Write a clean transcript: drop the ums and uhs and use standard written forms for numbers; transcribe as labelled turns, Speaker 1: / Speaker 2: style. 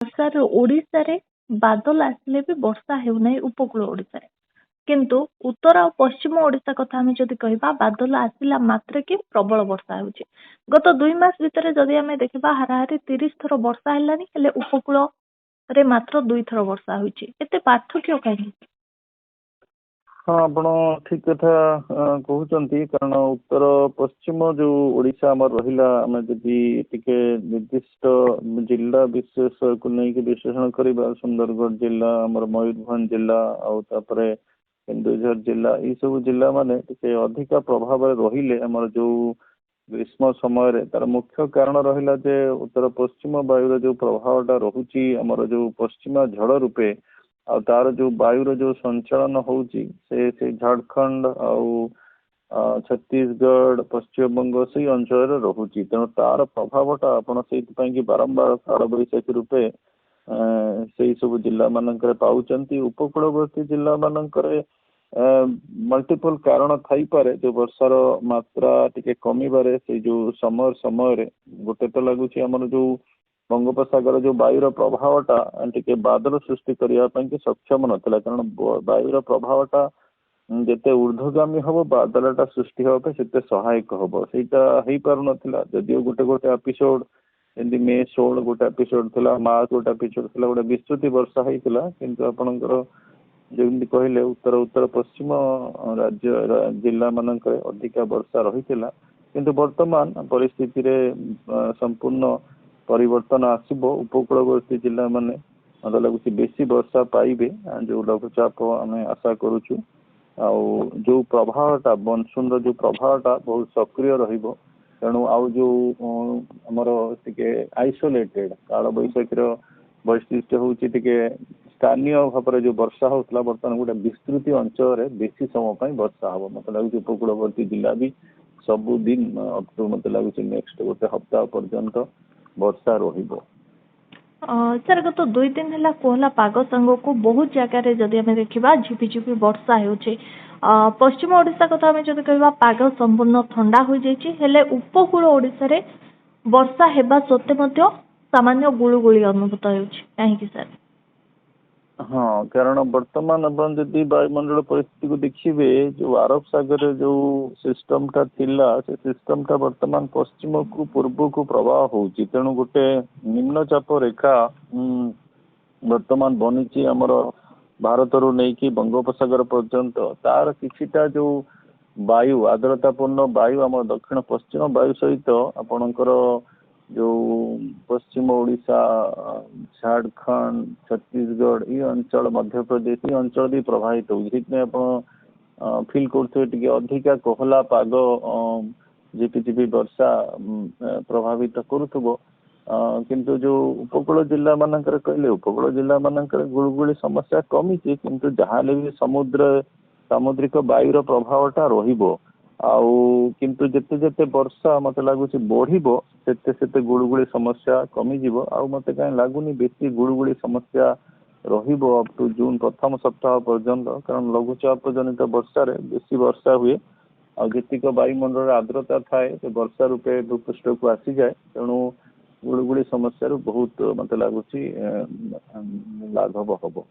Speaker 1: Sir Odisha रे बादल आसिले भी वर्षा हेउनै उपकूल ओडिशा रे किंतु उत्तर और पश्चिम ओडिशा कथा आमे जदि कहबा बादल आसिला मात्र के प्रबल वर्षा होउची गत 2 मास भितरे जदि आमे देखबा हाराहारी 30 थर वर्षा हेलानी हेले उपकूल रे मात्र 2 थर वर्षा होउची एते पार्थक्य काहे
Speaker 2: हाँ आपण ठीक कथा कहउचंती कारण उत्तर पश्चिम जो ओडिशा हमर रहिला हमें जदि टिके निर्दिष्ट जिला विशेष को नहीं कि विश्लेषण करिबा सुंदरगढ़ जिला हमर मयूरभंज जिला और तापरे केन्दुझर जिला ई सब जिला माने टिके अधिक प्रभाव रहिले हमर जो ग्रीष्म समय रे तार मुख्य कारण रहिला जे उत्तर पश्चिम वायु जो प्रभावटा रहुची हमर जो पश्चिमा झड़ रूपे आ तार जो वायु जो संचालन होउची से झारखंड आ छत्तीसगढ़ पश्चिम बंग से अंचल रहुची तेणु तार प्रभावटा आपण से बारंबार काल बैशाखी रूपे से सब जिला मानकर पाउचंती उपकूलवर्ती जिला मानकर मल्टीपल कारण थाई पारे जो वर्षार मात्रा टिके कमिबारे से जो समय रे गोटे तो लगुची हमर जो बंगोपसागर जो वायुर प्रभावटा टिके बादल सृष्टि करने सक्षम नथिला कारण वायुर प्रभावटा जेते ऊर्ध्वगामी हम बादलटा सृष्टि होगा से सहायक हम सेटा हो पार नथिला जदियो गोटे गोटे एपिसोड एमती मे 16 गोटे एपिसोड थिला मार्च गोटे एपिसोड थिला गोटे विस्तृति वर्षा होइतिला किंतु आपनकर जेमती कहले उत्तर उत्तर पश्चिम राज्य जिला मानक अधिक वर्षा रही किंतु वर्तमान परिस्थिति रे संपूर्ण परिवर्तन आसब उपकूलवर्ती जिला माने मत लगुच बेसी वर्षा पाइबे जो लघुचाप आम आशा करुचु जो प्रभावटा मनसून जो प्रभावटा बहुत सक्रिय रहिबो तेणु आउ जो हमर टिके आइसोलेटेड काल बैशाखीर वैशिष्ट्य होउची टिके स्थानीय भाव जो वर्षा होता बर्तमान गोटे विस्तृत अंचल बेसी समय वर्षा हम मत लगुच उपकूलवर्ती जिला भी सबुदिन अप टू मत लगुच नेक्स्ट गोटे हप्ताह पर्यंत वर्षा रहिबो
Speaker 1: सर गत 2 दिन है कोहला पाग संग को बहुत जगह जदि आम देखा झिपिझिपि वर्षा होउछे पश्चिम ओडिशा कथा आम जदि कहबा पाग संपूर्ण ठंडा हो जाइछि हेले उपकूल ओडिशा रे वर्षा हेबा सत्ते मध्य सामान्य गुळुगुळी अनुभूत होउछि काहे कि सर
Speaker 2: हाँ कारण वर्तमान अपन जदि वायुमंडल परिस्थिति को देखिए जो अरब सागर जो सिस्टम टा थिला से सिस्टम टा वर्तमान पश्चिम को पूर्व को प्रवाह होउची तेणु गोटे निम्नचाप रेखा वर्तमान बनीची हमर भारत रु नहीं कि बंगोपसागर पर्यंत तार किछिटा जो वायु आर्द्रतापूर्ण वायु आम दक्षिण पश्चिम वायु सहित आपणकर जो पश्चिम ओडिशा झारखंड छत्तीसगढ़ ये अंचल मध्य प्रदेश ये अंचल भी प्रभावित होती आप फील करते अधिका कोहला पाग झिपिझिपि वर्षा प्रभावित करुथबो किंतु जो उपकूल जिला मानकर कहले उपकूल जिला मानकर गुळगुळी समस्या कमी किंतु जहाले भी सामुद्रिक वायुर प्रभावटा रहिबो आउ किंतु जेते जेते वर्षा मत लगुच बढ़िबो सेते सेते गुळगुळी समस्या कमी जीवो आउ मते काई लागुनी बेसी गुळगुळी समस्या रहिबो अप टू जून प्रथम सप्ताह पर्यंत कारण लघुचाप जनित वर्षा रे बेसी वर्षा हुए आ जेतिक वायुमंडल आर्द्रता थाए से वर्षा रूपे भूपृष्ठ को आसी जाए तेणु गुळगुळी समस्या बहुत मते लागुची लाघव हबो।